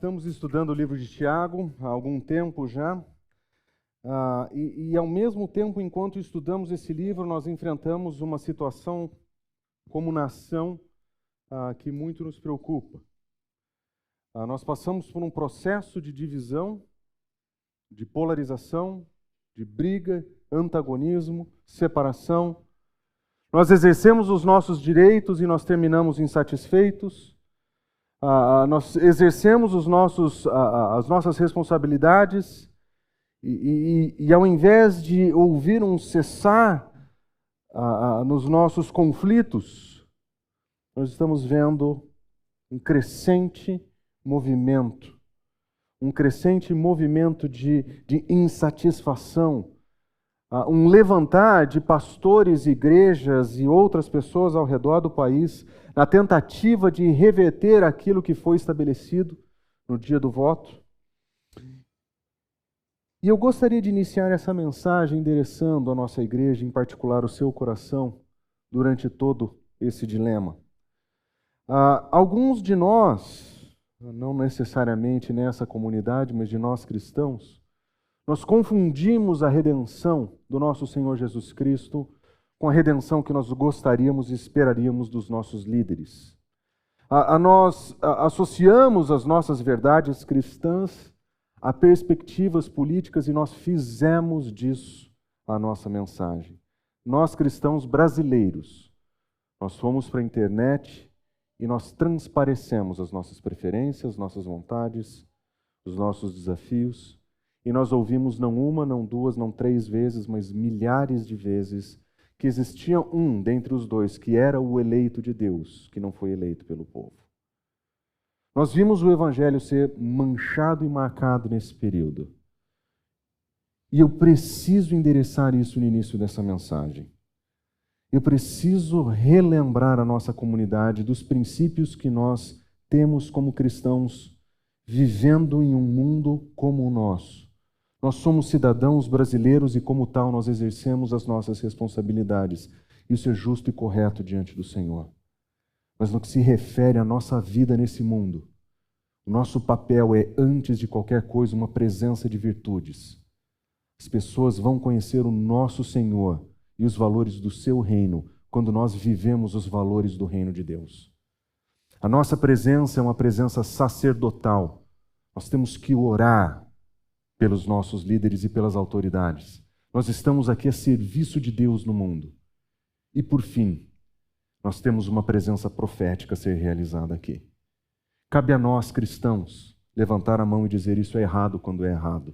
Estamos estudando o livro de Tiago há algum tempo já, e ao mesmo tempo, enquanto estudamos esse livro, nós enfrentamos uma situação como nação que muito nos preocupa. Nós passamos por um processo de divisão, de polarização, de briga, antagonismo, separação. Nós exercemos os nossos direitos e nós terminamos insatisfeitos. Nós exercemos as nossas responsabilidades e ao invés de ouvir um cessar nos nossos conflitos, nós estamos vendo um crescente movimento de insatisfação, um levantar de pastores, igrejas e outras pessoas ao redor do país na tentativa de reverter aquilo que foi estabelecido no dia do voto. E eu gostaria de iniciar essa mensagem endereçando a nossa igreja, em particular o seu coração, durante todo esse dilema. Alguns de nós, não necessariamente nessa comunidade, mas de nós cristãos, nós confundimos a redenção do nosso Senhor Jesus Cristo com a redenção que nós gostaríamos e esperaríamos dos nossos líderes. Nós associamos as nossas verdades cristãs a perspectivas políticas e nós fizemos disso a nossa mensagem. Nós cristãos brasileiros, nós fomos para a internet e nós transparecemos as nossas preferências, nossas vontades, os nossos desafios. E nós ouvimos não uma, não duas, não três vezes, mas milhares de vezes que existia um dentre os dois que era o eleito de Deus, que não foi eleito pelo povo. Nós vimos o Evangelho ser manchado e marcado nesse período. E eu preciso endereçar isso no início dessa mensagem. Eu preciso relembrar a nossa comunidade dos princípios que nós temos como cristãos vivendo em um mundo como o nosso. Nós somos cidadãos brasileiros e, como tal, nós exercemos as nossas responsabilidades. Isso é justo e correto diante do Senhor. Mas no que se refere à nossa vida nesse mundo, o nosso papel é, antes de qualquer coisa, uma presença de virtudes. As pessoas vão conhecer o nosso Senhor e os valores do seu reino quando nós vivemos os valores do reino de Deus. A nossa presença é uma presença sacerdotal. Nós temos que orar pelos nossos líderes e pelas autoridades. Nós estamos aqui a serviço de Deus no mundo. E, por fim, nós temos uma presença profética a ser realizada aqui. Cabe a nós, cristãos, levantar a mão e dizer isso é errado quando é errado.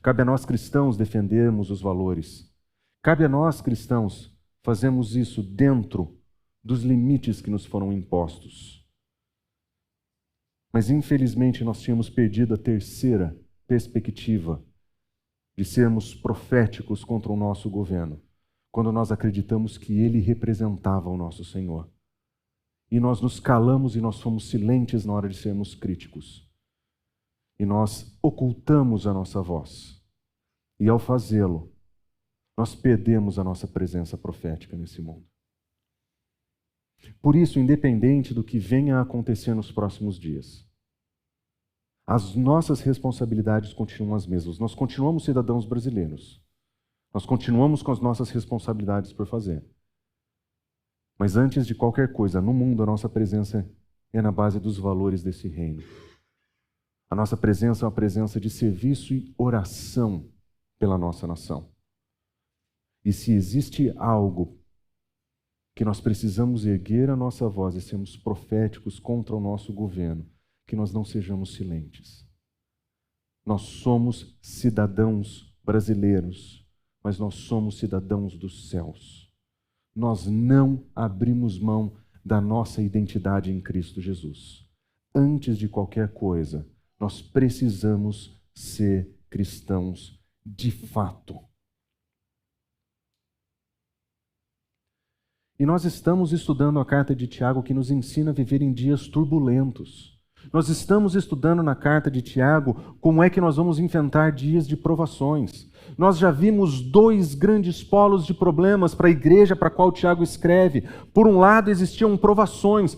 Cabe a nós, cristãos, defendermos os valores. Cabe a nós, cristãos, fazermos isso dentro dos limites que nos foram impostos. Mas, infelizmente, nós tínhamos perdido a terceira perspectiva de sermos proféticos contra o nosso governo, quando nós acreditamos que ele representava o nosso Senhor. E nós nos calamos e nós fomos silentes na hora de sermos críticos. E nós ocultamos a nossa voz. E ao fazê-lo, nós perdemos a nossa presença profética nesse mundo. Por isso, independente do que venha a acontecer nos próximos dias, as nossas responsabilidades continuam as mesmas. Nós continuamos cidadãos brasileiros. Nós continuamos com as nossas responsabilidades por fazer. Mas antes de qualquer coisa, no mundo, a nossa presença é na base dos valores desse reino. A nossa presença é uma presença de serviço e oração pela nossa nação. E se existe algo que nós precisamos erguer a nossa voz e sermos proféticos contra o nosso governo, que nós não sejamos silentes. Nós somos cidadãos brasileiros, mas nós somos cidadãos dos céus. Nós não abrimos mão da nossa identidade em Cristo Jesus. Antes de qualquer coisa, nós precisamos ser cristãos de fato. E nós estamos estudando a carta de Tiago que nos ensina a viver em dias turbulentos. Nós estamos estudando na carta de Tiago como é que nós vamos enfrentar dias de provações. Nós já vimos dois grandes polos de problemas para a igreja para a qual Tiago escreve. Por um lado, existiam provações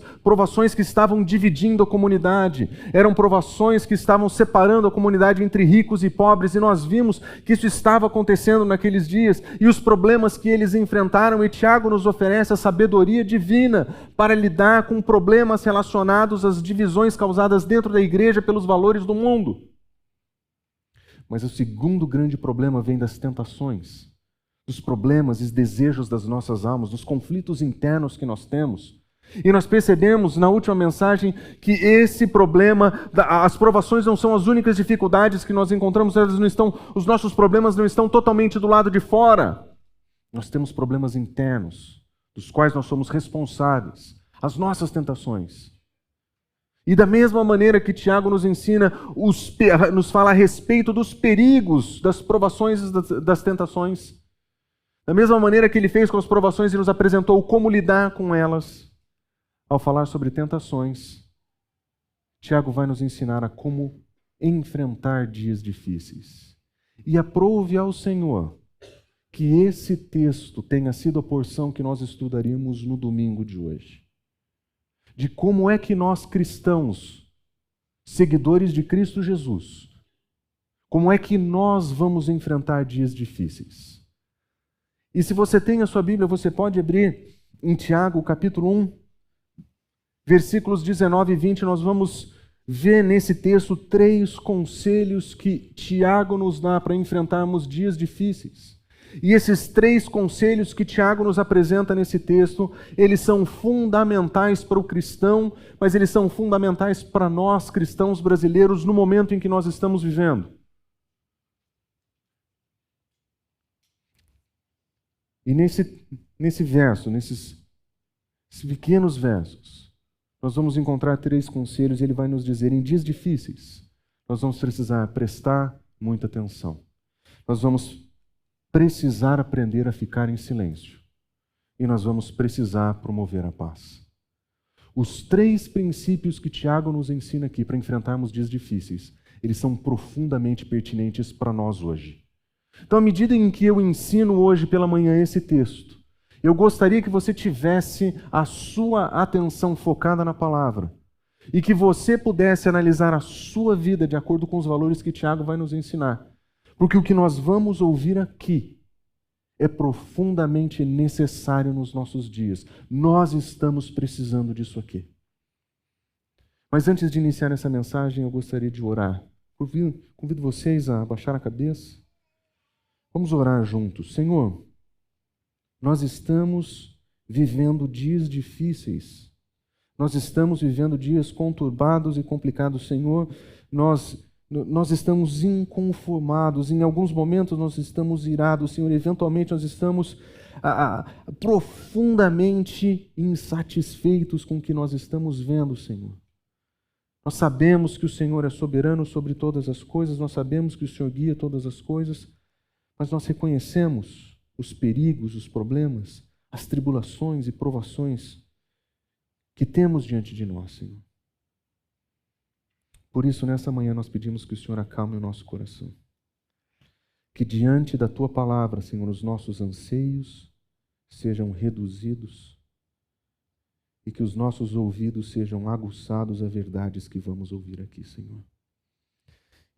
que estavam dividindo a comunidade. Eram provações que estavam separando a comunidade entre ricos e pobres, e nós vimos que isso estava acontecendo naqueles dias, e os problemas que eles enfrentaram, e Tiago nos oferece a sabedoria divina para lidar com problemas relacionados às divisões causadas dentro da igreja pelos valores do mundo. Mas o segundo grande problema vem das tentações, dos problemas e desejos das nossas almas, dos conflitos internos que nós temos. E nós percebemos na última mensagem que esse problema, as provações não são as únicas dificuldades que nós encontramos, os nossos problemas não estão totalmente do lado de fora. Nós temos problemas internos, dos quais nós somos responsáveis, as nossas tentações. E da mesma maneira que Tiago nos ensina, nos fala a respeito dos perigos das provações e das tentações, da mesma maneira que ele fez com as provações e nos apresentou como lidar com elas, ao falar sobre tentações, Tiago vai nos ensinar a como enfrentar dias difíceis. E aprove ao Senhor que esse texto tenha sido a porção que nós estudaríamos no domingo de hoje. De como é que nós cristãos, seguidores de Cristo Jesus, como é que nós vamos enfrentar dias difíceis. E se você tem a sua Bíblia, você pode abrir em Tiago, capítulo 1, versículos 19 e 20, nós vamos ver nesse texto 3 conselhos que Tiago nos dá para enfrentarmos dias difíceis. E esses 3 conselhos que Tiago nos apresenta nesse texto, eles são fundamentais para o cristão, mas eles são fundamentais para nós, cristãos brasileiros, no momento em que nós estamos vivendo. E nesse verso, nesses pequenos versos, nós vamos encontrar 3 conselhos e ele vai nos dizer, em dias difíceis, nós vamos precisar prestar muita atenção. Nós vamos precisar aprender a ficar em silêncio. E nós vamos precisar promover a paz. Os 3 princípios que Tiago nos ensina aqui para enfrentarmos dias difíceis, eles são profundamente pertinentes para nós hoje. Então, à medida em que eu ensino hoje pela manhã esse texto, eu gostaria que você tivesse a sua atenção focada na palavra e que você pudesse analisar a sua vida de acordo com os valores que Tiago vai nos ensinar. Porque o que nós vamos ouvir aqui é profundamente necessário nos nossos dias. Nós estamos precisando disso aqui. Mas antes de iniciar essa mensagem, eu gostaria de orar. Convido vocês a abaixar a cabeça. Vamos orar juntos. Senhor, nós estamos vivendo dias difíceis. Nós estamos vivendo dias conturbados e complicados. Senhor, nós estamos inconformados, em alguns momentos nós estamos irados, Senhor, eventualmente nós estamos profundamente insatisfeitos com o que nós estamos vendo, Senhor. Nós sabemos que o Senhor é soberano sobre todas as coisas, nós sabemos que o Senhor guia todas as coisas, mas nós reconhecemos os perigos, os problemas, as tribulações e provações que temos diante de nós, Senhor. Por isso, nessa manhã, nós pedimos que o Senhor acalme o nosso coração. Que diante da Tua palavra, Senhor, os nossos anseios sejam reduzidos e que os nossos ouvidos sejam aguçados a verdades que vamos ouvir aqui, Senhor.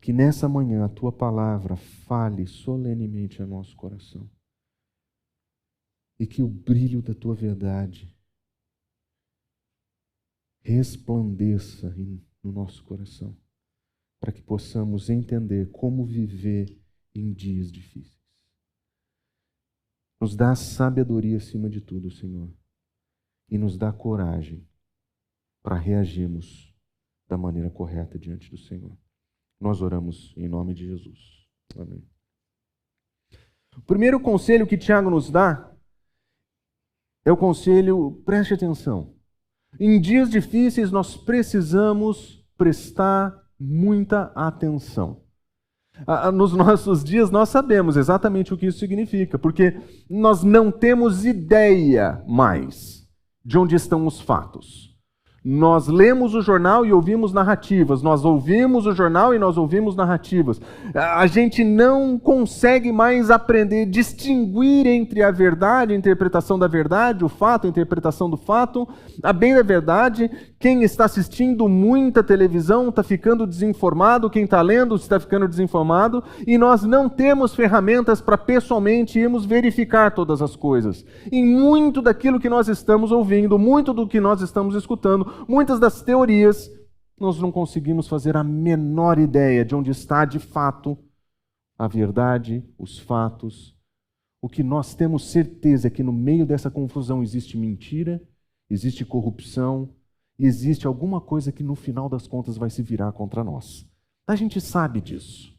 Que nessa manhã a Tua palavra fale solenemente ao nosso coração e que o brilho da Tua verdade resplandeça no nosso coração, para que possamos entender como viver em dias difíceis. Nos dá sabedoria acima de tudo, Senhor, e nos dá coragem para reagirmos da maneira correta diante do Senhor. Nós oramos em nome de Jesus. Amém. O primeiro conselho que Tiago nos dá é o conselho, preste atenção. Em dias difíceis, nós precisamos prestar muita atenção. Nos nossos dias, nós sabemos exatamente o que isso significa, porque nós não temos ideia mais de onde estão os fatos. Nós lemos o jornal e ouvimos narrativas, nós ouvimos o jornal e nós ouvimos narrativas. A gente não consegue mais aprender, distinguir entre a verdade, a interpretação da verdade, o fato, a interpretação do fato. A bem da verdade, quem está assistindo muita televisão está ficando desinformado, quem está lendo está ficando desinformado, e nós não temos ferramentas para pessoalmente irmos verificar todas as coisas. E muito daquilo que nós estamos ouvindo, muito do que nós estamos escutando, muitas das teorias, nós não conseguimos fazer a menor ideia de onde está de fato a verdade, os fatos. O que nós temos certeza é que no meio dessa confusão existe mentira, existe corrupção e existe alguma coisa que no final das contas vai se virar contra nós. A gente sabe disso.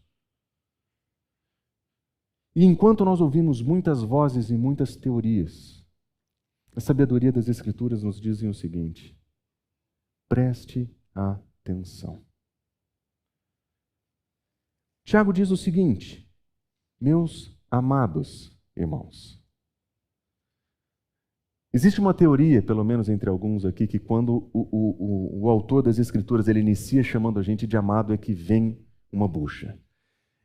E enquanto nós ouvimos muitas vozes e muitas teorias, a sabedoria das Escrituras nos diz o seguinte: preste atenção. Tiago diz o seguinte: meus amados irmãos. Existe uma teoria, pelo menos entre alguns aqui, que quando o autor das Escrituras ele inicia chamando a gente de amado é que vem uma bucha.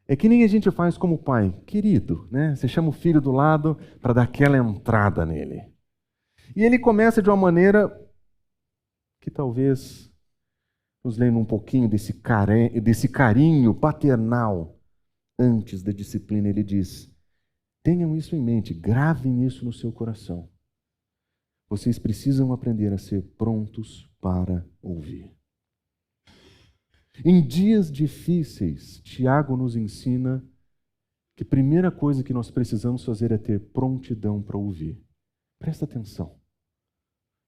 É que nem a gente faz como pai, querido, né? Você chama o filho do lado para dar aquela entrada nele. E ele começa de uma maneira que talvez nos lembre um pouquinho desse carinho paternal antes da disciplina. Ele diz: tenham isso em mente, gravem isso no seu coração. Vocês precisam aprender a ser prontos para ouvir. Em dias difíceis, Tiago nos ensina que a primeira coisa que nós precisamos fazer é ter prontidão para ouvir. Presta atenção.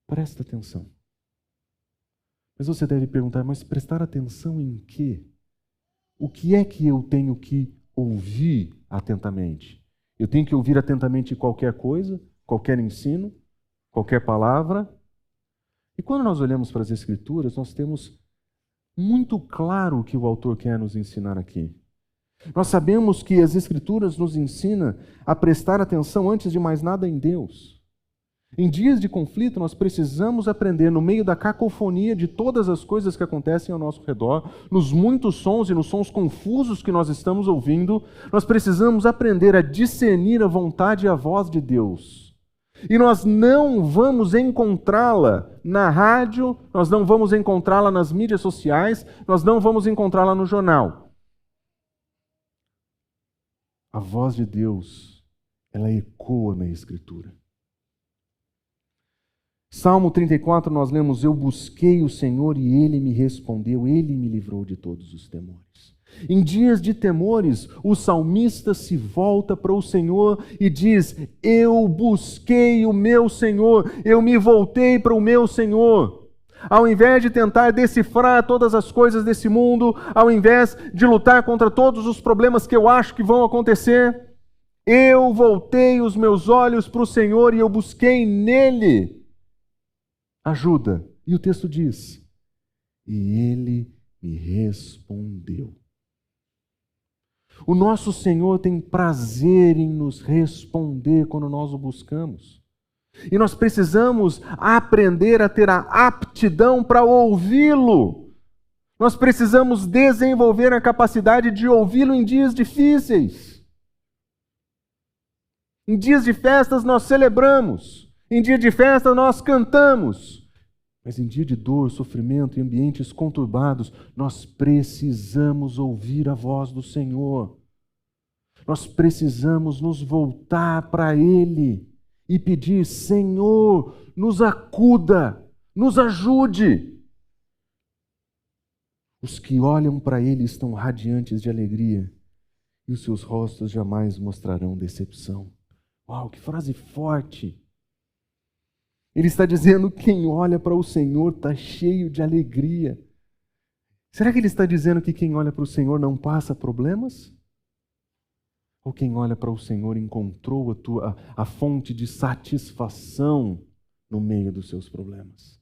Presta atenção. Mas você deve perguntar, mas prestar atenção em quê? O que é que eu tenho que ouvir atentamente? Eu tenho que ouvir atentamente qualquer coisa, qualquer ensino, qualquer palavra? E quando nós olhamos para as Escrituras, nós temos muito claro o que o autor quer nos ensinar aqui. Nós sabemos que as Escrituras nos ensinam a prestar atenção, antes de mais nada, em Deus. Em dias de conflito, nós precisamos aprender, no meio da cacofonia de todas as coisas que acontecem ao nosso redor, nos muitos sons e nos sons confusos que nós estamos ouvindo, nós precisamos aprender a discernir a vontade e a voz de Deus. E nós não vamos encontrá-la na rádio, nós não vamos encontrá-la nas mídias sociais, nós não vamos encontrá-la no jornal. A voz de Deus, ela ecoa na Escritura. Salmo 34, nós lemos: eu busquei o Senhor e Ele me respondeu, Ele me livrou de todos os temores. Em dias de temores, o salmista se volta para o Senhor e diz: eu busquei o meu Senhor, eu me voltei para o meu Senhor. Ao invés de tentar decifrar todas as coisas desse mundo, ao invés de lutar contra todos os problemas que eu acho que vão acontecer, eu voltei os meus olhos para o Senhor e eu busquei nele ajuda. E o texto diz: e Ele me respondeu. O nosso Senhor tem prazer em nos responder quando nós o buscamos. E nós precisamos aprender a ter a aptidão para ouvi-lo. Nós precisamos desenvolver a capacidade de ouvi-lo em dias difíceis. Em dias de festas nós celebramos. Em dia de festa nós cantamos. Mas em dia de dor, sofrimento e ambientes conturbados, nós precisamos ouvir a voz do Senhor. Nós precisamos nos voltar para Ele e pedir: Senhor, nos acuda, nos ajude. Os que olham para Ele estão radiantes de alegria e os seus rostos jamais mostrarão decepção. Uau, que frase forte! Ele está dizendo: quem olha para o Senhor está cheio de alegria. Será que ele está dizendo que quem olha para o Senhor não passa problemas? Ou quem olha para o Senhor encontrou a fonte de satisfação no meio dos seus problemas?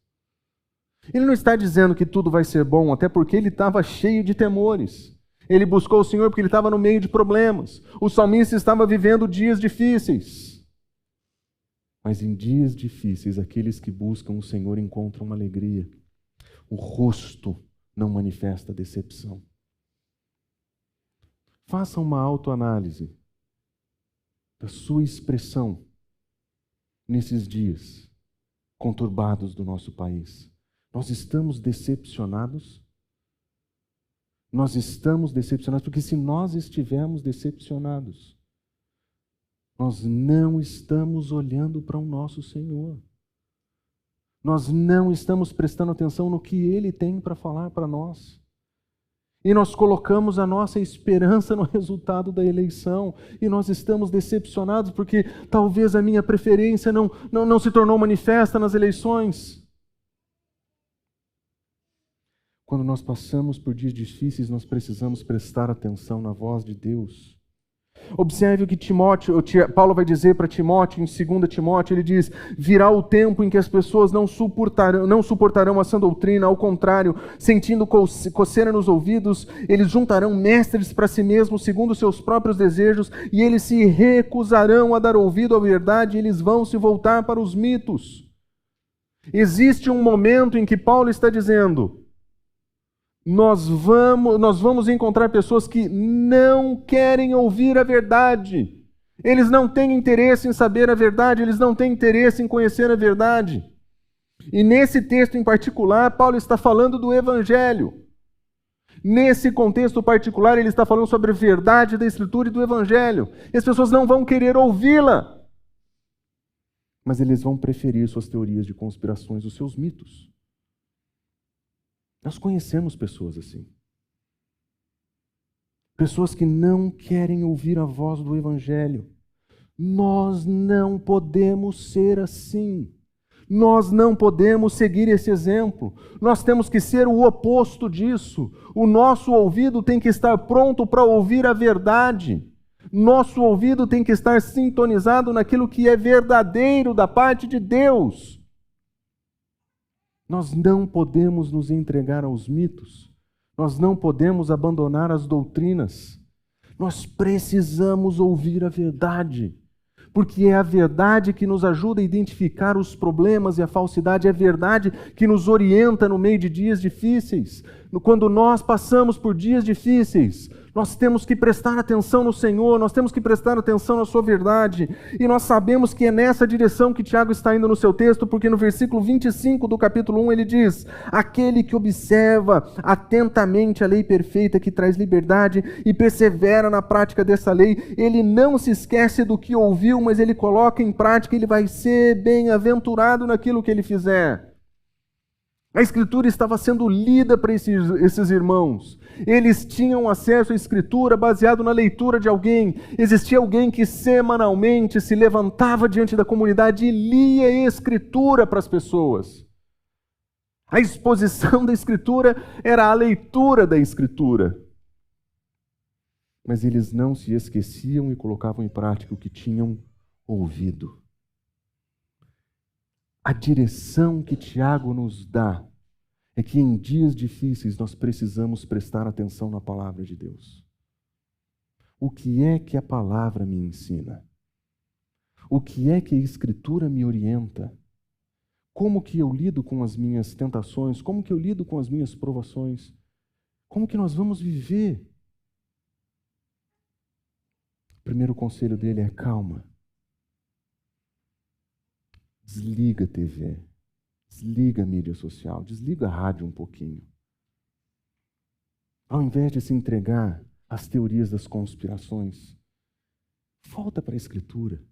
Ele não está dizendo que tudo vai ser bom, até porque ele estava cheio de temores. Ele buscou o Senhor porque ele estava no meio de problemas. O salmista estava vivendo dias difíceis. Mas em dias difíceis, aqueles que buscam o Senhor encontram alegria. o rosto não manifesta decepção. Faça uma autoanálise da sua expressão nesses dias conturbados do nosso país. Nós estamos decepcionados? Nós estamos decepcionados, porque se nós estivermos decepcionados, nós não estamos olhando para o nosso Senhor. Nós não estamos prestando atenção no que Ele tem para falar para nós. E nós colocamos a nossa esperança no resultado da eleição. E nós estamos decepcionados porque talvez a minha preferência não se tornou manifesta nas eleições. Quando nós passamos por dias difíceis, nós precisamos prestar atenção na voz de Deus. Observe o que Paulo vai dizer para Timóteo, em 2 Timóteo, ele diz: virá o tempo em que as pessoas não suportarão a sã doutrina, ao contrário, sentindo coceira nos ouvidos, eles juntarão mestres para si mesmos, segundo seus próprios desejos, e eles se recusarão a dar ouvido à verdade, e eles vão se voltar para os mitos. Existe um momento em que Paulo está dizendo: nós vamos encontrar pessoas que não querem ouvir a verdade. Eles não têm interesse em saber a verdade, eles não têm interesse em conhecer a verdade. E nesse texto em particular, Paulo está falando do Evangelho. Nesse contexto particular, ele está falando sobre a verdade da Escritura e do Evangelho. E as pessoas não vão querer ouvi-la, mas eles vão preferir suas teorias de conspirações, os seus mitos. Nós conhecemos pessoas assim. Pessoas que não querem ouvir a voz do Evangelho. Nós não podemos ser assim. Nós não podemos seguir esse exemplo. Nós temos que ser o oposto disso. O nosso ouvido tem que estar pronto para ouvir a verdade. Nosso ouvido tem que estar sintonizado naquilo que é verdadeiro da parte de Deus. Nós não podemos nos entregar aos mitos. Nós não podemos abandonar as doutrinas. Nós precisamos ouvir a verdade, porque é a verdade que nos ajuda a identificar os problemas e a falsidade, é a verdade que nos orienta no meio de dias difíceis. Quando nós passamos por dias difíceis, nós temos que prestar atenção no Senhor, nós temos que prestar atenção na sua verdade. E nós sabemos que é nessa direção que Tiago está indo no seu texto, porque no versículo 25 do capítulo 1 ele diz: aquele que observa atentamente a lei perfeita que traz liberdade e persevera na prática dessa lei, ele não se esquece do que ouviu, mas ele coloca em prática, ele vai ser bem-aventurado naquilo que ele fizer. A Escritura estava sendo lida para esses irmãos. Eles tinham acesso à Escritura baseado na leitura de alguém. Existia alguém que semanalmente se levantava diante da comunidade e lia a Escritura para as pessoas. A exposição da Escritura era a leitura da Escritura. Mas eles não se esqueciam e colocavam em prática o que tinham ouvido. A direção que Tiago nos dá é que em dias difíceis nós precisamos prestar atenção na palavra de Deus. O que é que a palavra me ensina? O que é que a Escritura me orienta? Como que eu lido com as minhas tentações? Como que eu lido com as minhas provações? Como que nós vamos viver? O primeiro conselho dele é calma. Desliga a TV, desliga a mídia social, desliga a rádio um pouquinho. Ao invés de se entregar às teorias das conspirações, volta para a Escritura.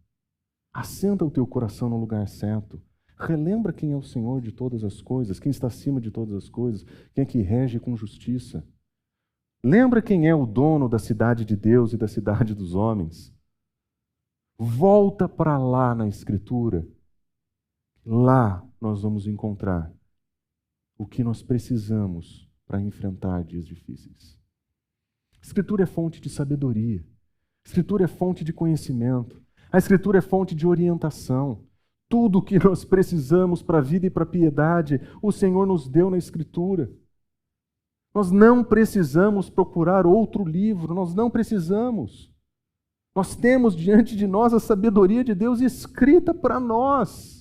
Assenta o teu coração no lugar certo. Relembra quem é o Senhor de todas as coisas, quem está acima de todas as coisas, quem é que rege com justiça. Lembra quem é o dono da cidade de Deus e da cidade dos homens. Volta para lá na Escritura. Lá nós vamos encontrar o que nós precisamos para enfrentar dias difíceis. A Escritura é fonte de sabedoria. A Escritura é fonte de conhecimento. A Escritura é fonte de orientação. Tudo o que nós precisamos para a vida e para a piedade, o Senhor nos deu na Escritura. Nós não precisamos procurar outro livro, nós não precisamos. Nós temos diante de nós a sabedoria de Deus escrita para nós.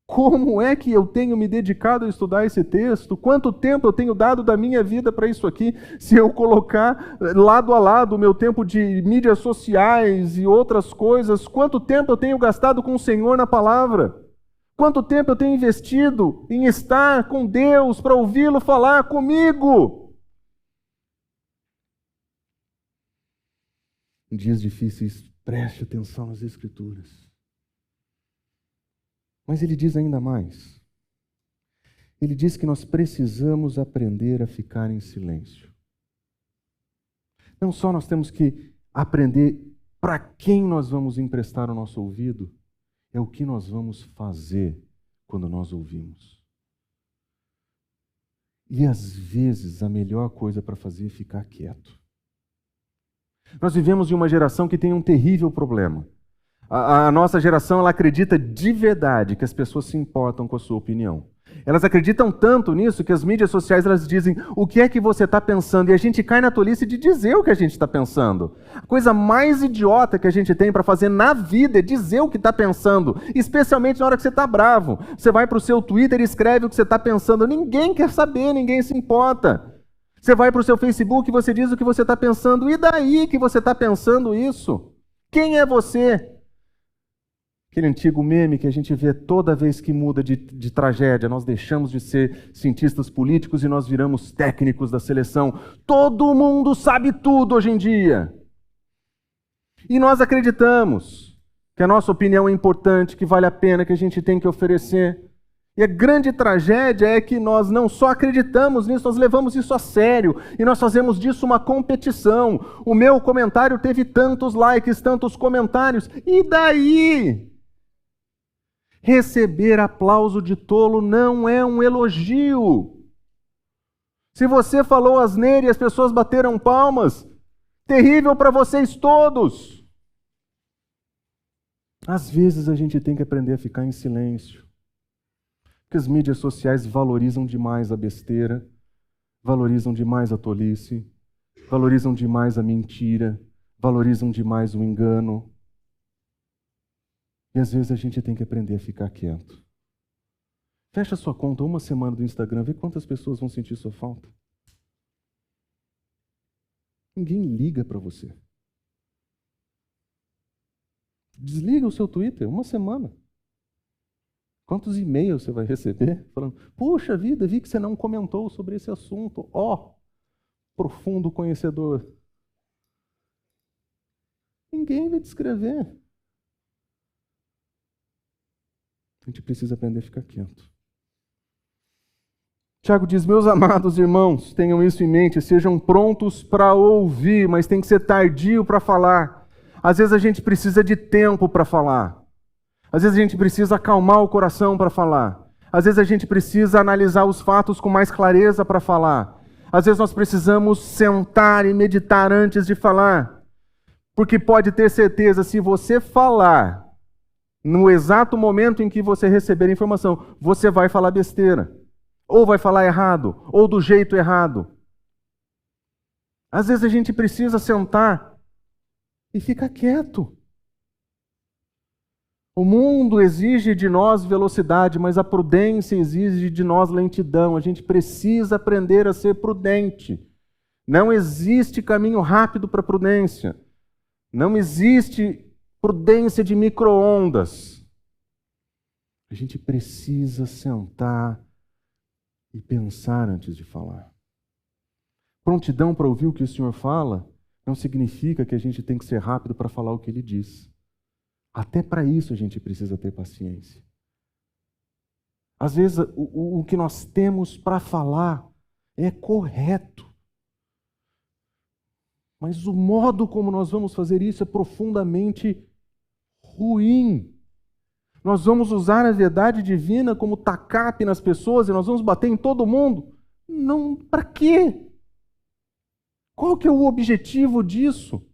Como é que eu tenho me dedicado a estudar esse texto? Quanto tempo eu tenho dado da minha vida para isso aqui? Se eu colocar lado a lado o meu tempo de mídias sociais e outras coisas, quanto tempo eu tenho gastado com o Senhor na palavra? Quanto tempo eu tenho investido em estar com Deus para ouvi-lo falar comigo? Em dias difíceis, preste atenção nas Escrituras. Mas ele diz ainda mais. Ele diz que nós precisamos aprender a ficar em silêncio. Não só nós temos que aprender para quem nós vamos emprestar o nosso ouvido, é o que nós vamos fazer quando nós ouvimos. E às vezes a melhor coisa para fazer é ficar quieto. Nós vivemos em uma geração que tem um terrível problema. A nossa geração, ela acredita de verdade que as pessoas se importam com a sua opinião. Elas acreditam tanto nisso que as mídias sociais elas dizem o que é que você está pensando, e a gente cai na tolice de dizer o que a gente está pensando. A coisa mais idiota que a gente tem para fazer na vida é dizer o que está pensando, especialmente na hora que você está bravo. Você vai para o seu Twitter e escreve o que você está pensando. Ninguém quer saber, ninguém se importa. Você vai para o seu Facebook e você diz o que você está pensando. E daí que você está pensando isso? Quem é você? Aquele antigo meme que a gente vê toda vez que muda de tragédia. Nós deixamos de ser cientistas políticos e nós viramos técnicos da seleção. Todo mundo sabe tudo hoje em dia. E nós acreditamos que a nossa opinião é importante, que vale a pena, que a gente tem que oferecer. E a grande tragédia é que nós não só acreditamos nisso, nós levamos isso a sério e nós fazemos disso uma competição. O meu comentário teve tantos likes, tantos comentários. E daí? Receber aplauso de tolo não é um elogio. Se você falou asneira e as pessoas bateram palmas, terrível para vocês todos. Às vezes a gente tem que aprender a ficar em silêncio. Porque as mídias sociais valorizam demais a besteira, valorizam demais a tolice, valorizam demais a mentira, valorizam demais o engano. E às vezes a gente tem que aprender a ficar quieto. Fecha sua conta uma semana do Instagram, vê quantas pessoas vão sentir sua falta. Ninguém liga para você. Desliga o seu Twitter uma semana. Quantos e-mails você vai receber falando, puxa vida, vi que você não comentou sobre esse assunto. Ó, profundo conhecedor. Ninguém vai te escrever. A gente precisa aprender a ficar quieto. Tiago diz, meus amados irmãos, tenham isso em mente, sejam prontos para ouvir, mas tem que ser tardio para falar. Às vezes a gente precisa de tempo para falar. Às vezes a gente precisa acalmar o coração para falar. Às vezes a gente precisa analisar os fatos com mais clareza para falar. Às vezes nós precisamos sentar e meditar antes de falar. Porque pode ter certeza, se você falar no exato momento em que você receber a informação, você vai falar besteira. Ou vai falar errado, ou do jeito errado. Às vezes a gente precisa sentar e ficar quieto. O mundo exige de nós velocidade, mas a prudência exige de nós lentidão. A gente precisa aprender a ser prudente. Não existe caminho rápido para a prudência. Não existe prudência de micro-ondas. A gente precisa sentar e pensar antes de falar. Prontidão para ouvir o que o Senhor fala não significa que a gente tem que ser rápido para falar o que Ele diz. Até para isso a gente precisa ter paciência. Às vezes o que nós temos para falar é correto. Mas o modo como nós vamos fazer isso é profundamente ruim. Nós vamos usar a verdade divina como tacape nas pessoas e nós vamos bater em todo mundo? Não, para quê? Qual que é o objetivo disso?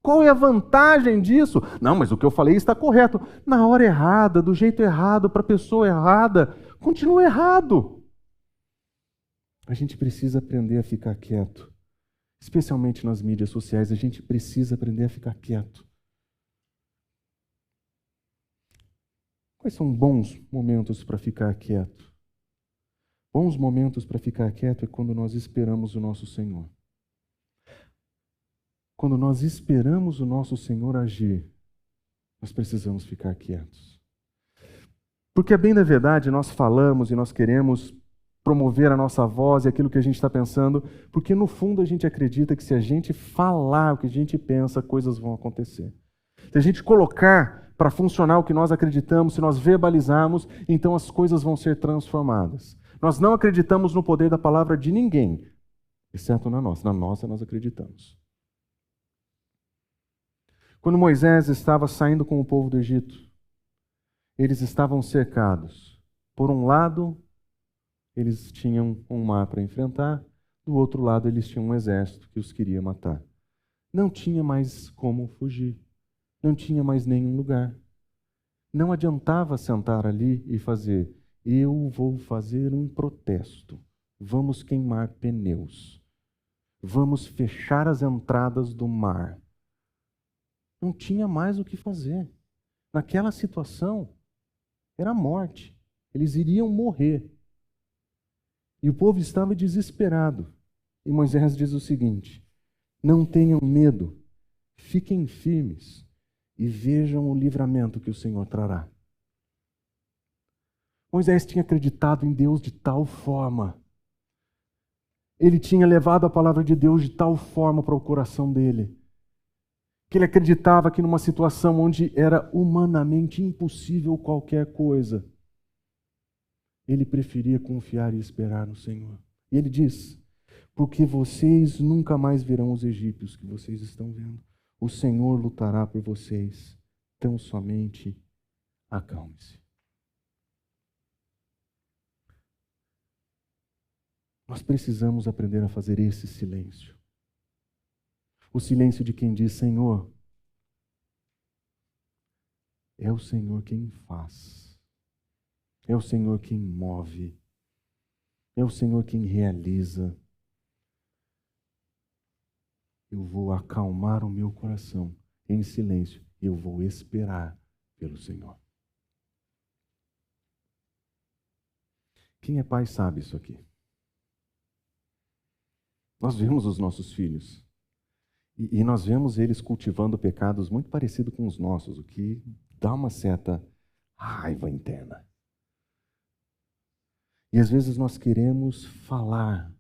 Qual é a vantagem disso? Não, mas o que eu falei está correto. Na hora errada, do jeito errado, para a pessoa errada, continua errado. A gente precisa aprender a ficar quieto. Especialmente nas mídias sociais, a gente precisa aprender a ficar quieto. Quais são bons momentos para ficar quieto? Bons momentos para ficar quieto é quando nós esperamos o nosso Senhor. Quando nós esperamos o nosso Senhor agir, nós precisamos ficar quietos. Porque, bem da verdade, nós falamos e nós queremos promover a nossa voz e aquilo que a gente está pensando, porque no fundo a gente acredita que se a gente falar o que a gente pensa, coisas vão acontecer. Se a gente colocar para funcionar o que nós acreditamos, se nós verbalizarmos, então as coisas vão ser transformadas. Nós não acreditamos no poder da palavra de ninguém, exceto na nossa. Na nossa nós acreditamos. Quando Moisés estava saindo com o povo do Egito, eles estavam cercados. Por um lado, eles tinham um mar para enfrentar, do outro lado, eles tinham um exército que os queria matar. Não tinha mais como fugir. Não tinha mais nenhum lugar. Não adiantava sentar ali e fazer, eu vou fazer um protesto. Vamos queimar pneus. Vamos fechar as entradas do mar. Não tinha mais o que fazer. Naquela situação, era a morte. Eles iriam morrer. E o povo estava desesperado. E Moisés diz o seguinte: não tenham medo, fiquem firmes e vejam o livramento que o Senhor trará. Moisés tinha acreditado em Deus de tal forma. Ele tinha levado a palavra de Deus de tal forma para o coração dele, que ele acreditava que numa situação onde era humanamente impossível qualquer coisa, ele preferia confiar e esperar no Senhor. E ele diz: porque vocês nunca mais verão os egípcios que vocês estão vendo. O Senhor lutará por vocês. Tão somente acalme-se. Nós precisamos aprender a fazer esse silêncio. O silêncio de quem diz: Senhor, é o Senhor quem faz. É o Senhor quem move. É o Senhor quem realiza. Eu vou acalmar o meu coração em silêncio e eu vou esperar pelo Senhor. Quem é pai sabe isso aqui. Nós vemos os nossos filhos e nós vemos eles cultivando pecados muito parecidos com os nossos, o que dá uma certa raiva interna. E às vezes nós queremos falar.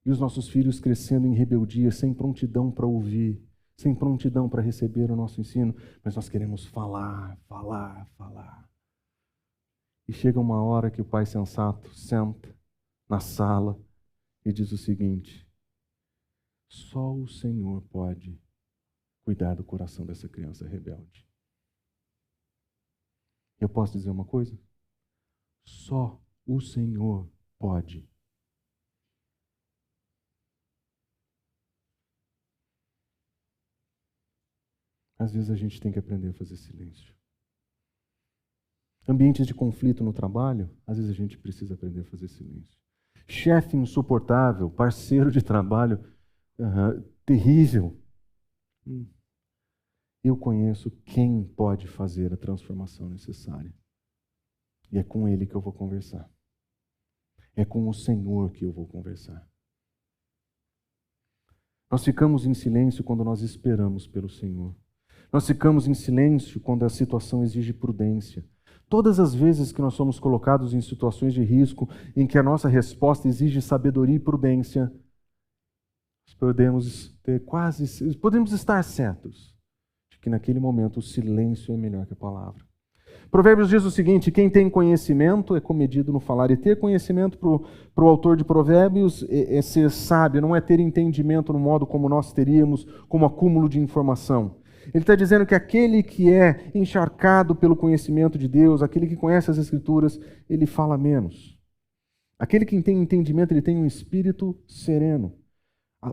E os nossos filhos crescendo em rebeldia, sem prontidão para ouvir, sem prontidão para receber o nosso ensino, mas nós queremos falar. E chega uma hora que o pai sensato senta na sala e diz o seguinte: só o Senhor pode cuidar do coração dessa criança rebelde. Eu posso dizer uma coisa? Só o Senhor pode. Às vezes a gente tem que aprender a fazer silêncio. Ambientes de conflito no trabalho, às vezes a gente precisa aprender a fazer silêncio. Chefe insuportável, parceiro de trabalho terrível. Eu conheço quem pode fazer a transformação necessária. E é com Ele que eu vou conversar. É com o Senhor que eu vou conversar. Nós ficamos em silêncio quando nós esperamos pelo Senhor. Nós ficamos em silêncio quando a situação exige prudência. Todas as vezes que nós somos colocados em situações de risco, em que a nossa resposta exige sabedoria e prudência, podemos estar certos de que naquele momento o silêncio é melhor que a palavra. Provérbios diz o seguinte: quem tem conhecimento é comedido no falar. E ter conhecimento para o autor de Provérbios é ser sábio, não é ter entendimento no modo como nós teríamos, como acúmulo de informação. Ele está dizendo que aquele que é encharcado pelo conhecimento de Deus, aquele que conhece as Escrituras, ele fala menos. Aquele que tem entendimento, ele tem um espírito sereno.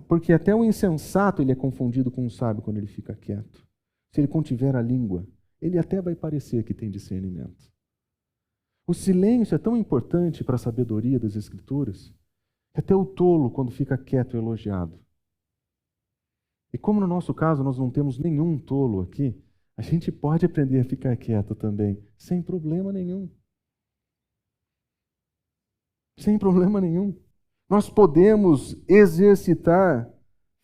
Porque até o insensato ele é confundido com o sábio quando ele fica quieto. Se ele contiver a língua, ele até vai parecer que tem discernimento. O silêncio é tão importante para a sabedoria das Escrituras, que até o tolo, quando fica quieto, é elogiado. E como no nosso caso nós não temos nenhum tolo aqui, A gente pode aprender a ficar quieto também, sem problema nenhum. Sem problema nenhum. Nós podemos exercitar,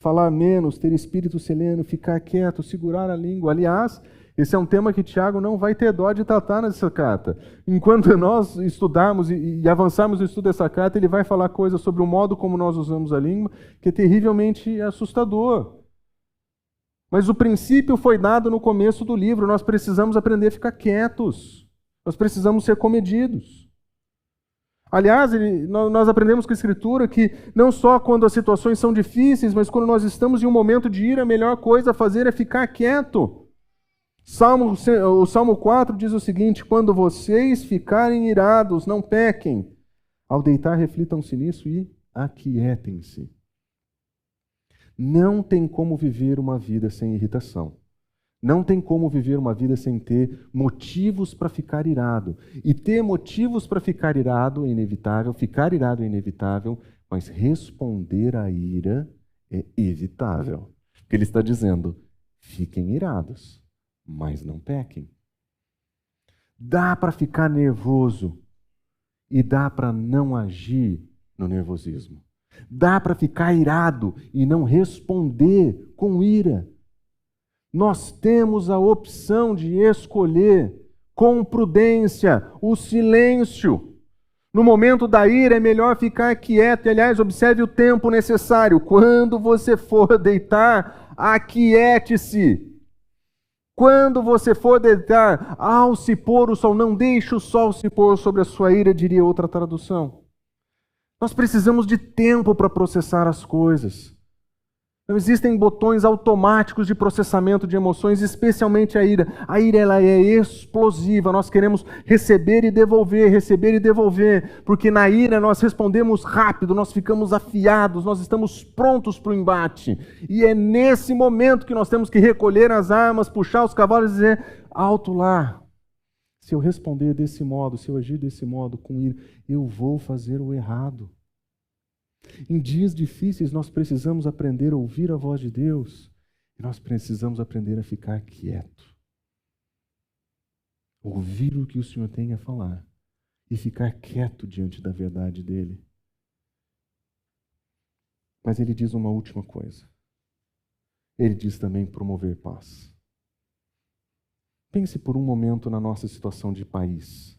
falar menos, ter espírito sereno, ficar quieto, segurar a língua. Aliás, esse é um tema que Tiago não vai ter dó de tratar nessa carta. Enquanto nós estudarmos e avançarmos no estudo dessa carta, ele vai falar coisas sobre o modo como nós usamos a língua, que é terrivelmente assustador. Mas o princípio foi dado no começo do livro. Nós precisamos aprender a ficar quietos. Nós precisamos ser comedidos. Aliás, nós aprendemos com a Escritura que não só quando as situações são difíceis, mas quando nós estamos em um momento de ira, a melhor coisa a fazer é ficar quieto. O Salmo 4 diz o seguinte: quando vocês ficarem irados, não pequem. Ao deitar, reflitam-se nisso e aquietem-se. Não tem como viver uma vida sem irritação. Não tem como viver uma vida sem ter motivos para ficar irado. E ter motivos para ficar irado é inevitável, ficar irado é inevitável, mas responder à ira é evitável. Porque ele está dizendo: fiquem irados, mas não pequem. Dá para ficar nervoso e dá para não agir no nervosismo. Dá para ficar irado e não responder com ira. Nós temos a opção de escolher com prudência o silêncio. No momento da ira é melhor ficar quieto. E, aliás, observe o tempo necessário. Quando você for deitar, aquiete-se. Quando você for deitar, ao se pôr o sol, não deixe o sol se pôr sobre a sua ira, diria outra tradução. Nós precisamos de tempo para processar as coisas. Não existem botões automáticos de processamento de emoções, especialmente a ira. A ira ela é explosiva, nós queremos receber e devolver, porque na ira nós respondemos rápido, nós ficamos afiados, nós estamos prontos para o embate. E é nesse momento que nós temos que recolher as armas, puxar os cavalos e dizer: alto lá. Se eu responder desse modo, se eu agir desse modo com ira, eu vou fazer o errado. Em dias difíceis, nós precisamos aprender a ouvir a voz de Deus e nós precisamos aprender a ficar quieto. Ouvir o que o Senhor tem a falar e ficar quieto diante da verdade dEle. Mas ele diz uma última coisa. Ele diz também promover paz. Pense por um momento na nossa situação de país.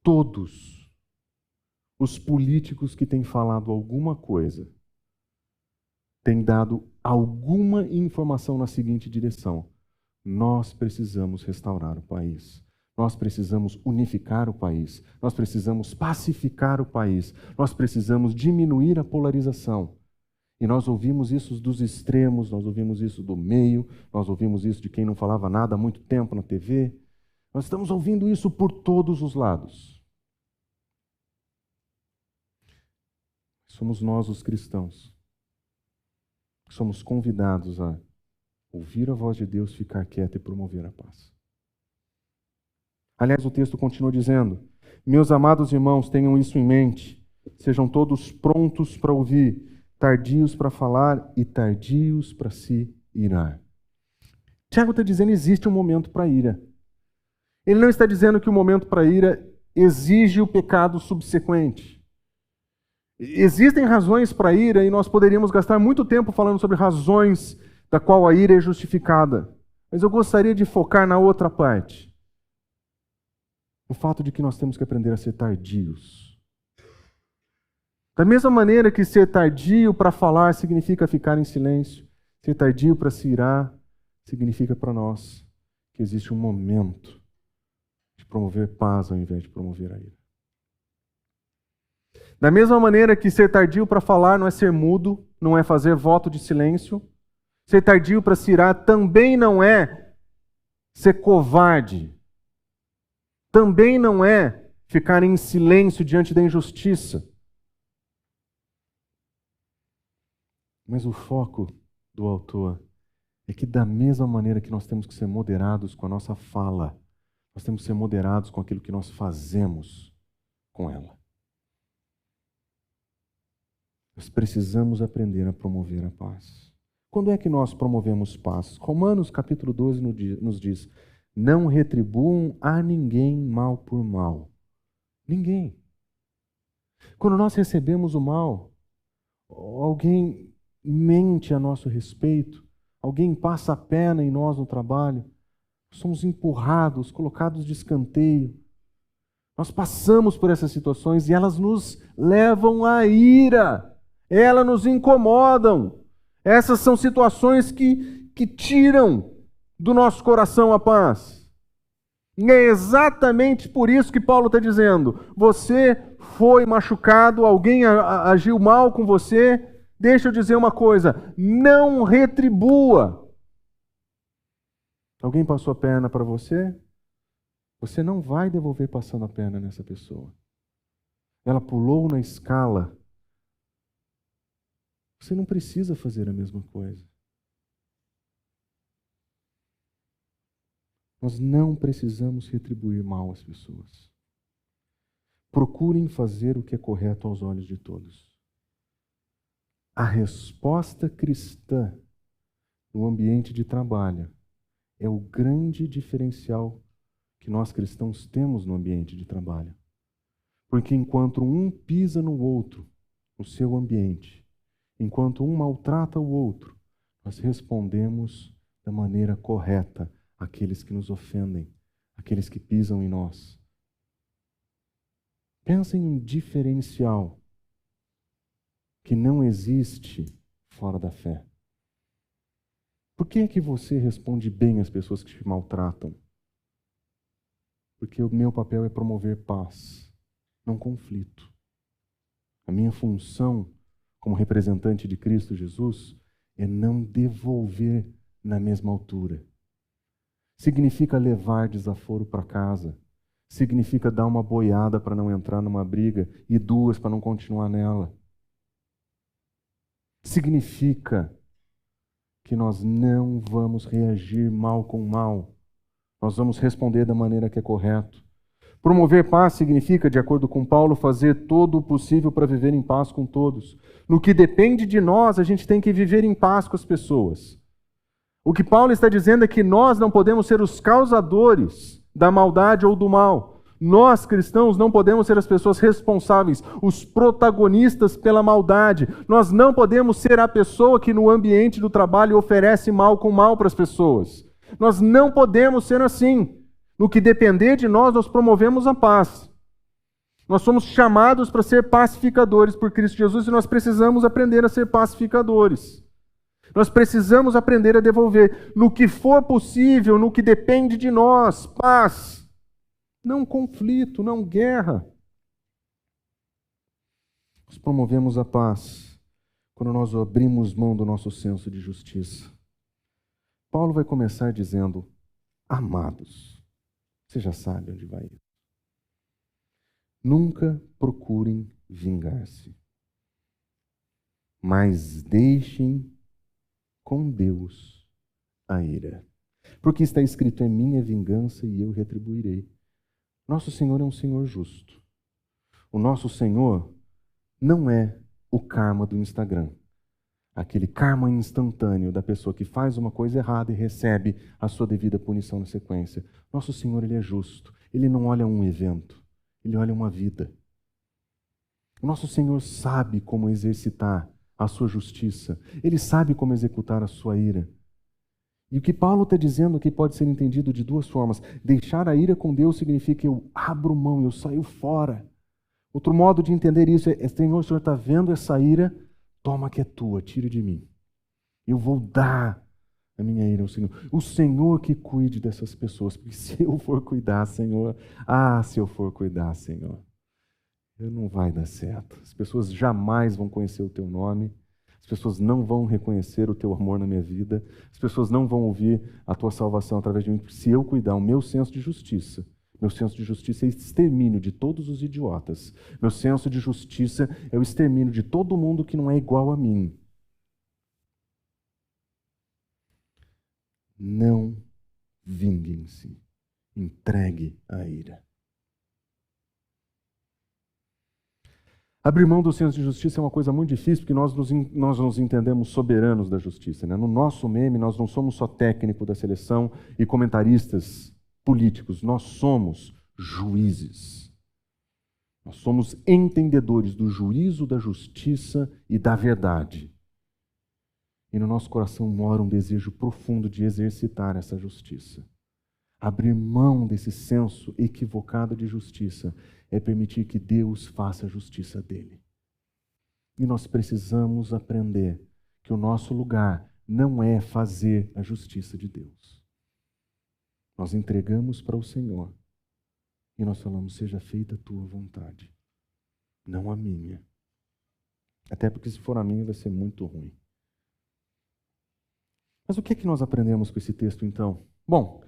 Todos os políticos que têm falado alguma coisa têm dado alguma informação na seguinte direção: nós precisamos restaurar o país, nós precisamos unificar o país, nós precisamos pacificar o país, nós precisamos diminuir a polarização. E nós ouvimos isso dos extremos, nós ouvimos isso do meio, nós ouvimos isso de quem não falava nada há muito tempo na TV. Nós estamos ouvindo isso por todos os lados. Somos nós, os cristãos, que somos convidados a ouvir a voz de Deus, ficar quieto e promover a paz. Aliás, o texto continua dizendo: meus amados irmãos, tenham isso em mente, sejam todos prontos para ouvir, tardios para falar e tardios para se irar. Tiago está dizendo que existe um momento para ira. Ele não está dizendo que o momento para ira exige o pecado subsequente. Existem razões para a ira e nós poderíamos gastar muito tempo falando sobre razões da qual a ira é justificada. Mas eu gostaria de focar na outra parte. O fato de que nós temos que aprender a ser tardios. Da mesma maneira que ser tardio para falar significa ficar em silêncio, ser tardio para se irar significa para nós que existe um momento de promover paz ao invés de promover a ira. Da mesma maneira que ser tardio para falar não é ser mudo, não é fazer voto de silêncio, ser tardio para se irar também não é ser covarde, também não é ficar em silêncio diante da injustiça. Mas o foco do autor é que da mesma maneira que nós temos que ser moderados com a nossa fala, nós temos que ser moderados com aquilo que nós fazemos com ela. Nós precisamos aprender a promover a paz. Quando é que nós promovemos paz? Romanos capítulo 12 nos diz: não retribuam a ninguém mal por mal. Ninguém. Quando nós recebemos o mal, alguém mente a nosso respeito, alguém passa a perna em nós no trabalho, somos empurrados, colocados de escanteio. Nós passamos por essas situações e elas nos levam à ira, elas nos incomodam. Essas são situações que tiram do nosso coração a paz. E é exatamente por isso que Paulo está dizendo: você foi machucado, alguém agiu mal com você, deixa eu dizer uma coisa, não retribua. Alguém passou a perna para você? Você não vai devolver passando a perna nessa pessoa. Ela pulou na escala. Você não precisa fazer a mesma coisa. Nós não precisamos retribuir mal às pessoas. Procurem fazer o que é correto aos olhos de todos. A resposta cristã no ambiente de trabalho é o grande diferencial que nós cristãos temos no ambiente de trabalho. Porque enquanto um pisa no outro, no seu ambiente, enquanto um maltrata o outro, nós respondemos da maneira correta àqueles que nos ofendem, àqueles que pisam em nós. Pensa em um diferencial que não existe fora da fé. Por que é que você responde bem às pessoas que te maltratam? Porque o meu papel é promover paz, não conflito. A minha função como representante de Cristo Jesus é não devolver na mesma altura. Significa levar desaforo para casa. Significa dar uma boiada para não entrar numa briga e duas para não continuar nela. Significa que nós não vamos reagir mal com mal. Nós vamos responder da maneira que é correto. Promover paz significa, de acordo com Paulo, fazer todo o possível para viver em paz com todos. No que depende de nós, a gente tem que viver em paz com as pessoas. O que Paulo está dizendo é que nós não podemos ser os causadores da maldade ou do mal. Nós, cristãos, não podemos ser as pessoas responsáveis, os protagonistas pela maldade. Nós não podemos ser a pessoa que no ambiente do trabalho oferece mal com mal para as pessoas. Nós não podemos ser assim. No que depender de nós, nós promovemos a paz. Nós somos chamados para ser pacificadores por Cristo Jesus e nós precisamos aprender a ser pacificadores. Nós precisamos aprender a devolver, no que for possível, no que depende de nós, paz. Não conflito, não guerra. Nós promovemos a paz quando nós abrimos mão do nosso senso de justiça. Paulo vai começar dizendo: amados, você já sabe onde vai ir. Nunca procurem vingar-se, mas deixem com Deus a ira. Porque está escrito: é minha vingança e eu retribuirei. Nosso Senhor é um Senhor justo. O nosso Senhor não é o karma do Instagram. Aquele karma instantâneo da pessoa que faz uma coisa errada e recebe a sua devida punição na sequência. Nosso Senhor, Ele é justo. Ele não olha um evento, Ele olha uma vida. O nosso Senhor sabe como exercitar a sua justiça. Ele sabe como executar a sua ira. E o que Paulo está dizendo aqui pode ser entendido de duas formas. Deixar a ira com Deus significa que eu abro mão, eu saio fora. Outro modo de entender isso é: Senhor, o Senhor está vendo essa ira? Toma que é tua, tira de mim. Eu vou dar a minha ira ao Senhor. O Senhor que cuide dessas pessoas. Porque se eu for cuidar, Senhor, se eu for cuidar, Senhor, não vai dar certo. As pessoas jamais vão conhecer o teu nome. As pessoas não vão reconhecer o teu amor na minha vida. As pessoas não vão ouvir a tua salvação através de mim. Se eu cuidar, o meu senso de justiça. Meu senso de justiça é o extermínio de todos os idiotas. Meu senso de justiça é o extermínio de todo mundo que não é igual a mim. Não vinguem-se. Entregue a ira. Abrir mão do senso de justiça é uma coisa muito difícil, porque nós nos entendemos soberanos da justiça, né? No nosso meme, nós não somos só técnico da seleção e comentaristas políticos, nós somos juízes. Nós somos entendedores do juízo, da justiça e da verdade. E no nosso coração mora um desejo profundo de exercitar essa justiça. Abrir mão desse senso equivocado de justiça é permitir que Deus faça a justiça dele. E nós precisamos aprender que o nosso lugar não é fazer a justiça de Deus. Nós entregamos para o Senhor e nós falamos, seja feita a tua vontade, não a minha. Até porque se for a minha vai ser muito ruim. Mas o que é que nós aprendemos com esse texto então? Bom,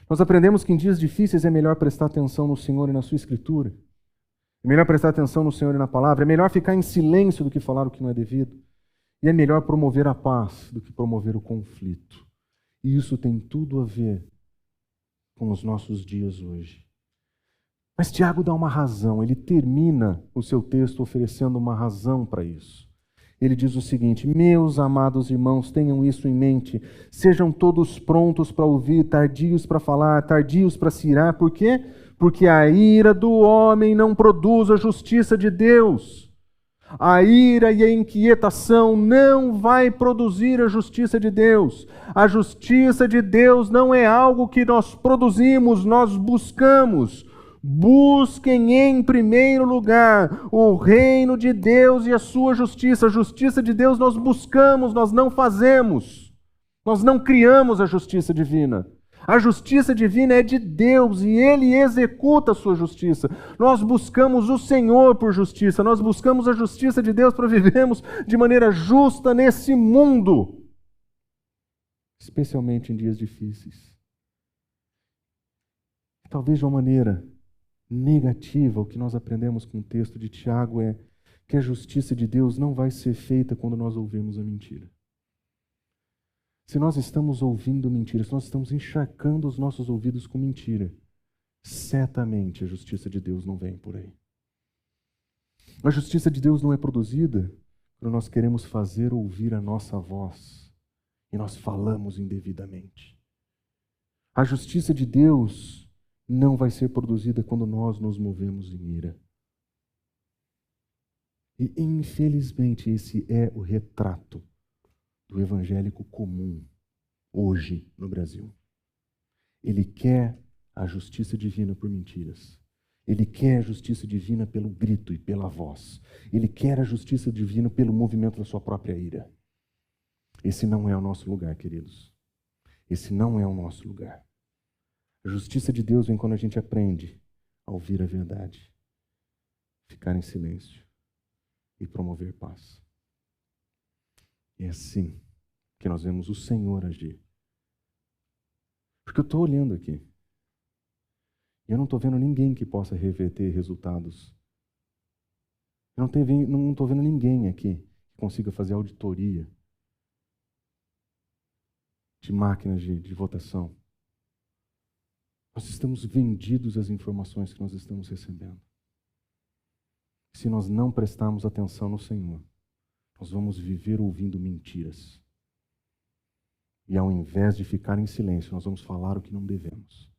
nós aprendemos que em dias difíceis é melhor prestar atenção no Senhor e na sua Escritura. É melhor prestar atenção no Senhor e na palavra. É melhor ficar em silêncio do que falar o que não é devido. E é melhor promover a paz do que promover o conflito. E isso tem tudo a ver com os nossos dias hoje. Mas Tiago dá uma razão. Ele termina o seu texto oferecendo uma razão para isso. Ele diz o seguinte: meus amados irmãos, tenham isso em mente. Sejam todos prontos para ouvir, tardios para falar, tardios para se irar. Por quê? Porque a ira do homem não produz a justiça de Deus. A ira e a inquietação não vai produzir a justiça de Deus. A justiça de Deus não é algo que nós produzimos, nós buscamos. Busquem em primeiro lugar o reino de Deus e a sua justiça. A justiça de Deus nós buscamos, nós não fazemos. Nós não criamos a justiça divina. A justiça divina é de Deus e Ele executa a sua justiça. Nós buscamos o Senhor por justiça, nós buscamos a justiça de Deus para vivermos de maneira justa nesse mundo, especialmente em dias difíceis. Talvez de uma maneira negativa, o que nós aprendemos com o texto de Tiago é que a justiça de Deus não vai ser feita quando nós ouvimos a mentira. Se nós estamos ouvindo mentira, se nós estamos encharcando os nossos ouvidos com mentira, certamente a justiça de Deus não vem por aí. A justiça de Deus não é produzida quando nós queremos fazer ouvir a nossa voz e nós falamos indevidamente. A justiça de Deus não vai ser produzida quando nós nos movemos em ira. E, infelizmente, esse é o retrato do evangélico comum hoje no Brasil. Ele quer a justiça divina por mentiras. Ele quer a justiça divina pelo grito e pela voz. Ele quer a justiça divina pelo movimento da sua própria ira. Esse não é o nosso lugar, queridos. Esse não é o nosso lugar. A justiça de Deus vem quando a gente aprende a ouvir a verdade, ficar em silêncio e promover paz. É assim que nós vemos o Senhor agir. Porque eu estou olhando aqui. E eu não estou vendo ninguém que possa reverter resultados. Eu não estou vendo ninguém aqui que consiga fazer auditoria de máquinas de votação. Nós estamos vendidos às informações que nós estamos recebendo. Se nós não prestarmos atenção no Senhor, nós vamos viver ouvindo mentiras. E ao invés de ficar em silêncio, nós vamos falar o que não devemos.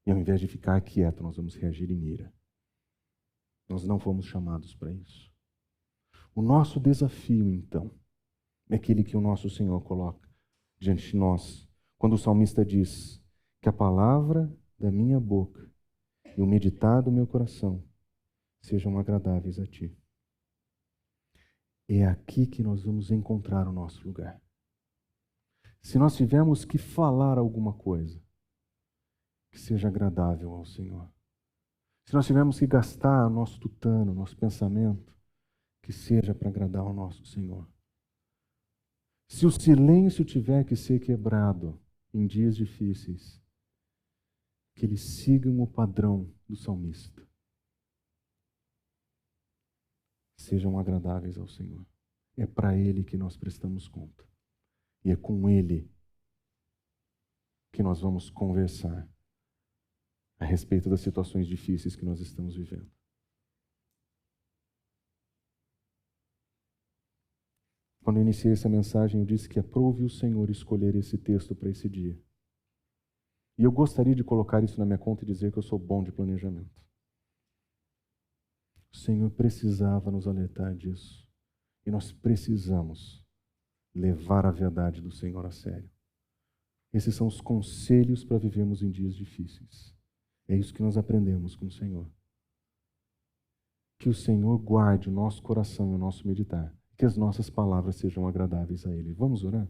E ao invés de ficar quieto, nós vamos reagir em ira. Nós não fomos chamados para isso. O nosso desafio, então, é aquele que o nosso Senhor coloca diante de nós, quando o salmista diz que a palavra da minha boca e o meditar do meu coração sejam agradáveis a Ti. É aqui que nós vamos encontrar o nosso lugar. Se nós tivermos que falar alguma coisa, que seja agradável ao Senhor. Se nós tivermos que gastar o nosso tutano, o nosso pensamento, que seja para agradar ao nosso Senhor. Se o silêncio tiver que ser quebrado em dias difíceis, que eles sigam o padrão do salmista. Sejam agradáveis ao Senhor. É para Ele que nós prestamos conta. E é com Ele que nós vamos conversar a respeito das situações difíceis que nós estamos vivendo. Quando eu iniciei essa mensagem, eu disse que aprove o Senhor escolher esse texto para esse dia. E eu gostaria de colocar isso na minha conta e dizer que eu sou bom de planejamento. O Senhor precisava nos alertar disso. E nós precisamos levar a verdade do Senhor a sério. Esses são os conselhos para vivermos em dias difíceis. É isso que nós aprendemos com o Senhor. Que o Senhor guarde o nosso coração e o nosso meditar. Que as nossas palavras sejam agradáveis a Ele. Vamos orar?